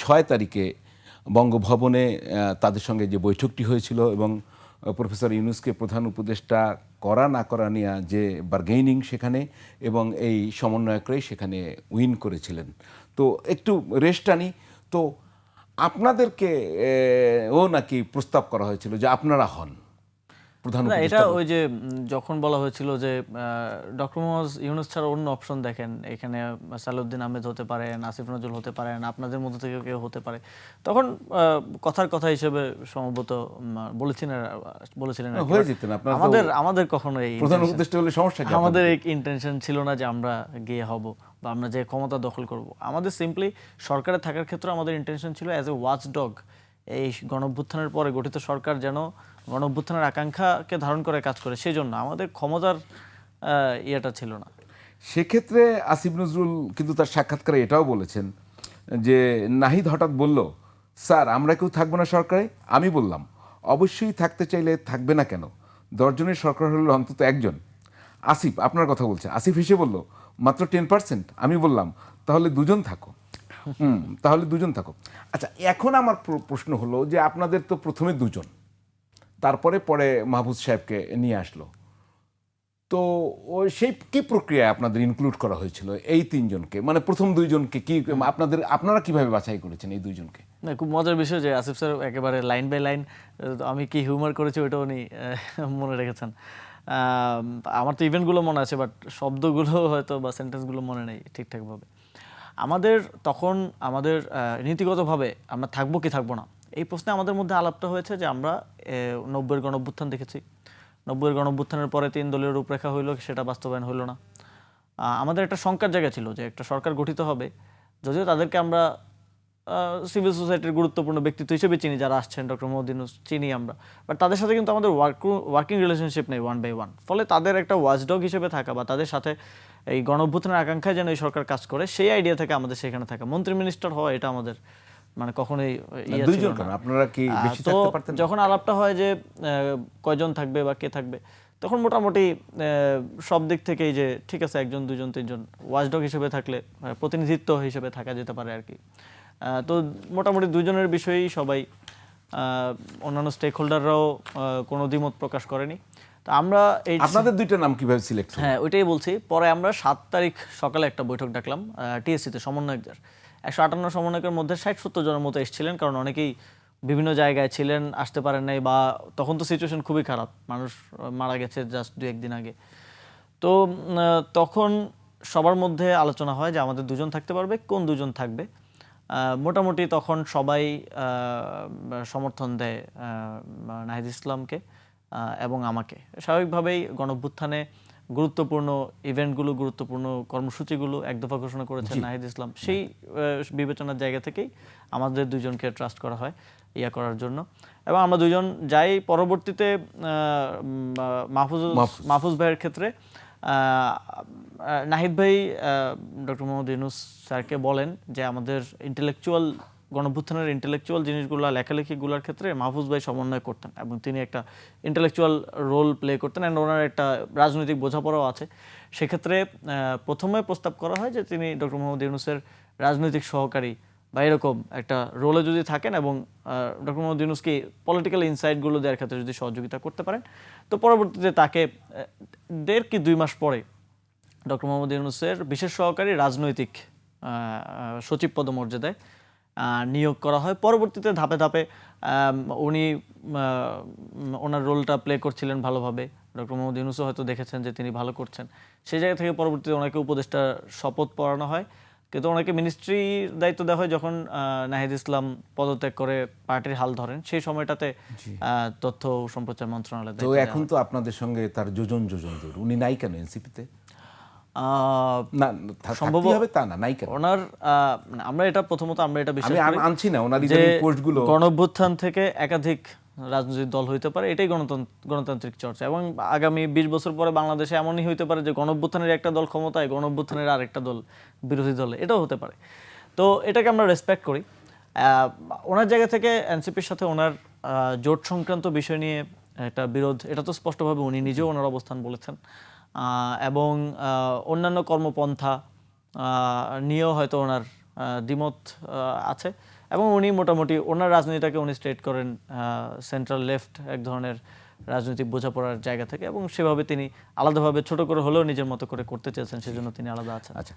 6 তারিখে বঙ্গভবনে তাদের সঙ্গে যে বৈঠকটি হয়েছিল এবং প্রফেসর ইউনূসকে প্রধান উপদেষ্টা করা না করা নিয়ে যে বার্গেনিং সেখানে, এবং এই সমন্বয়করাই সেখানে উইন করেছিলেন। তো একটু রেস্ট আনি। তো আপনাদেরকে ও নাকি প্রস্তাব করা হয়েছিল যে আপনারা হন প্রধান না, এটা উপদেষ্টা। ওই যে যখন বলা হয়েছিল যে ডক্টর মোহাম্মদ ইউনূস ছাড়া অন্য অপশন দেখেন, এখানে সালাউদ্দিন আহমেদ হতে পারেন, আসিফ নজরুল হতে পারেন, আপনাদের মধ্যে থেকে কেউ হতে পারে, তখন কথার কথা হিসেবে সম্ভবত বলেছিলেন আর কি। হয়ে যেতেন আপনারা, আমাদের কখনো এই প্রধান উপদেষ্টা হলে সমস্যা কি? আমাদের এই ইন্টেনশন ছিল না যে আমরা গিয়ে হব বা আমরা যে ক্ষমতা দখল করব। আমাদের সিম্পলি সরকারে থাকার ক্ষেত্রে আমাদের ইন্টেনশন ছিল অ্যাজ এ ওয়াচডগ, এই গণঅভ্যুত্থানের পরে গঠিত সরকার যেন গণঅভ্যুত্থানের আকাঙ্ক্ষাকে ধারণ করে কাজ করে, সেই জন্য আমাদের ক্ষমতার ইয়েটা ছিল না। সেক্ষেত্রে আসিফ নজরুল কিন্তু তার সাক্ষাৎকারে এটাও বলেছেন যে নাহিদ হঠাৎ বলল, স্যার আমরা কেউ থাকবো না সরকারে। আমি বললাম অবশ্যই থাকতে চাইলে থাকবে না কেন, 10 জনের সরকার হলো অন্তত একজন। আসিফ আপনার কথা বলছে, আসিফ হেসে বলল মাত্র 10%। আমি বললাম তাহলে দুজন থাকো। তাহলে দুজন থাকো। আচ্ছা, এখন আমার প্রশ্ন হলো যে আপনাদের তো প্রথমে দুজন, তারপরে পরে মাহফুজ সাহেবকে নিয়ে আসলো, তো ওই সেই কি প্রক্রিয়ায় আপনাদের ইনক্লুড করা হয়েছিল এই 3 জনকে? মানে প্রথম 2 জনকে কি আপনারা কিভাবে বাছাই করেছেন এই 2 জনকে? না, খুব মজার বিষয় যে আসিফ স্যার একেবারে লাইন বাই লাইন আমি কি হিউমার করেছি ওইটা উনি মনে রেখেছেন। আমার তো ইভেন্টগুলো মনে আছে, বাট শব্দগুলো হয়তো বা সেন্টেন্সগুলো মনে নেই ঠিকঠাকভাবে। তখন আমাদের নীতিগতভাবে আমরা থাকবো কি থাকবো না এই প্রশ্নে আমাদের মধ্যে আলাপটা হয়েছে যে আমরা 90-এর গণঅভ্যুত্থান দেখেছি। 90-এর গণঅভ্যুত্থানের পরে 3 দলীয় রূপরেখা হইলো, সেটা বাস্তবায়ন হইলো না। আমাদের একটা শঙ্কার জায়গা ছিল যে একটা সরকার গঠিত হবে, যদিও তাদেরকে আমরা সিভিল সোসাইটির গুরুত্বপূর্ণ ব্যক্তিত্ব হিসেবে চিনি, যারা আসছেন ডক্টর মোহাম্মদ ইউনূস চিনি আমরা, বাট তাদের সাথে কিন্তু আমাদের ওয়ার্কিং রিলেশনশিপ নেই 1 by 1। ফলে তাদের একটা ওয়াচডগ হিসেবে থাকা বা তাদের সাথে এই গণঅভ্যুত্থানের আকাঙ্ক্ষায় যেন এই সরকার কাজ করে, সেই আইডিয়া থেকে আমাদের সেখানে থাকা, মন্ত্রী মিনিস্টার হওয়া এটা আমাদের মানে কখনোই ছিল না। আপনারা কি বেশি তো থাকতে পারতেন? যখন আলাপটা হয় যে কয়জন থাকবে বা কে থাকবে, তখন মোটামুটি সব দিক থেকেই যে ঠিক আছে 1 জন 2 জন 3 জন ওয়াচডগ হিসেবে থাকলে প্রতিনিধিত্ব হিসেবে থাকা যেতে পারে আর কি। তো মোটামুটি 2 জনের বিষয়েই সবাই, অন্যান্য স্টেক হোল্ডাররাও কোনো দ্বিমত প্রকাশ করেনি। তো আমরা এই আপনাদের 2টা নাম কিভাবে সিলেক্ট হলো? হ্যাঁ, ওইটাই বলছি। পরে আমরা 7 তারিখ সকালে একটা বৈঠক ডাকলাম টিএসসিতে সমন্বয়কদের। 158 সমন্বয়কের মধ্যে 60-70 জনের মতো এসেছিলেন, কারণ অনেকেই বিভিন্ন জায়গায় ছিলেন, আসতে পারেন নাই, বা তখন তো সিচুয়েশন খুবই খারাপ, মানুষ মারা গেছে জাস্ট 2-1 দিন আগে। তো তখন সবার মধ্যে আলোচনা হয় যে আমাদের 2 জন থাকতে পারবে, কোন 2 জন থাকবে। মোটামুটি তখন সবাই সমর্থন দেয় নাহিদ ইসলামকে এবং আমাকে। স্বাভাবিকভাবেই গণঅভ্যুত্থানে গুরুত্বপূর্ণ ইভেন্টগুলো, গুরুত্বপূর্ণ কর্মসূচিগুলো এক দফা ঘোষণা করেছেন নাহিদ ইসলাম। সেই বিবেচনার জায়গা থেকেই আমাদের 2 জনকে ট্রাস্ট করা হয় করার জন্য, এবং আমরা 2 জন যাই। পরবর্তীতে মাহফুজ ভাইয়ের ক্ষেত্রে নাহিদ ভাই ডক্টর মোহাম্মদ ইউনূস স্যারকে বলেন যে আমাদের গণঅভ্যুত্থানের ইন্টেলেকচুয়াল জিনিসগুলো, লেখালেখিগুলোর ক্ষেত্রে মাহফুজ ভাই সমন্বয় করতেন, এবং তিনি একটা ইন্টেলেকচুয়াল রোল প্লে করতেন, অ্যান্ড ওনার একটা রাজনৈতিক বোঝাপড়াও আছে। সেক্ষেত্রে প্রথমে প্রস্তাব করা হয় যে তিনি ডক্টর মোহাম্মদ ইউনূসের রাজনৈতিক সহকারী বা এরকম একটা রোলে যদি থাকেন, এবং ডক্টর মোহাম্মদ ইউনূসকে পলিটিক্যাল ইনসাইটগুলো দেওয়ার ক্ষেত্রে যদি সহযোগিতা করতে পারেন। তো পরবর্তীতে তাকে 1.5 কি 2 মাস পরে ডক্টর মোহাম্মদ ইউনূসের বিশেষ সহকারী রাজনৈতিক সচিব পদমর্যাদায় নিয়োগ করা হয়। পরবর্তীতে ধাপে ধাপে উনি ওনার রোলটা প্লে করছিলেন ভালোভাবে। ডক্টর মোহাম্মদ ইউনূসও হয়তো দেখেছেন যে তিনি ভালো করছেন, সেই জায়গা থেকে পরবর্তীতে ওনাকে উপদেষ্টা শপথ পড়ানো হয়। কিন্তু ওনাকে মিনিস্ট্রি দায়িত্ব দেওয়া হয় যখন নাহিদ ইসলাম পদত্যাগ করে পার্টির হাল ধরেন, সেই সময়টাতে তথ্য সম্প্রচার মন্ত্রণালয়। তো এখন তো আপনাদের সঙ্গে তার যোজন দূর, উনি নাই কেন এনসিপিতে? না সম্ভব হবে তা না, নাই কেন? ওনার আমরা এটা প্রথমত আমরা এটা বিশ্বাস করি, আনছি না ওনার যে পোস্টগুলো গণঅভ্যুত্থান থেকে একাধিক রাজনৈতিক দল হইতে পারে, এটাই গণতান্ত্রিক চর্চা, এবং আগামী 20 বছর পরে বাংলাদেশে এমনই হইতে পারে যে গণঅভ্যুত্থানের একটা দল ক্ষমতায়, গণঅভ্যুত্থানের আরেকটা দল বিরোধী দলে, এটাও হতে পারে। তো এটাকে আমরা রেসপেক্ট করি। ওনার জায়গা থেকে এনসিপির সাথে ওনার জোট সংক্রান্ত বিষয় নিয়ে একটা বিরোধ, এটা তো স্পষ্টভাবে উনি নিজেও ওনার অবস্থান বলেছেন, এবং অন্যান্য কর্মপন্থা নিয়েও হয়তো ওনার দ্বিমত আছে এবং উনি মোটামুটি ওনার রাজনীতিটাকে উনি স্ট্রেট করেন সেন্ট্রাল লেফট এক ধরনের রাজনৈতিক বোঝাপড়ার জায়গা থেকে এবং সেভাবে তিনি আলাদাভাবে ছোট করে হলেও নিজের মতো করে করতে চেয়েছেন, সেজন্য তিনি আলাদা আছেন। আচ্ছা।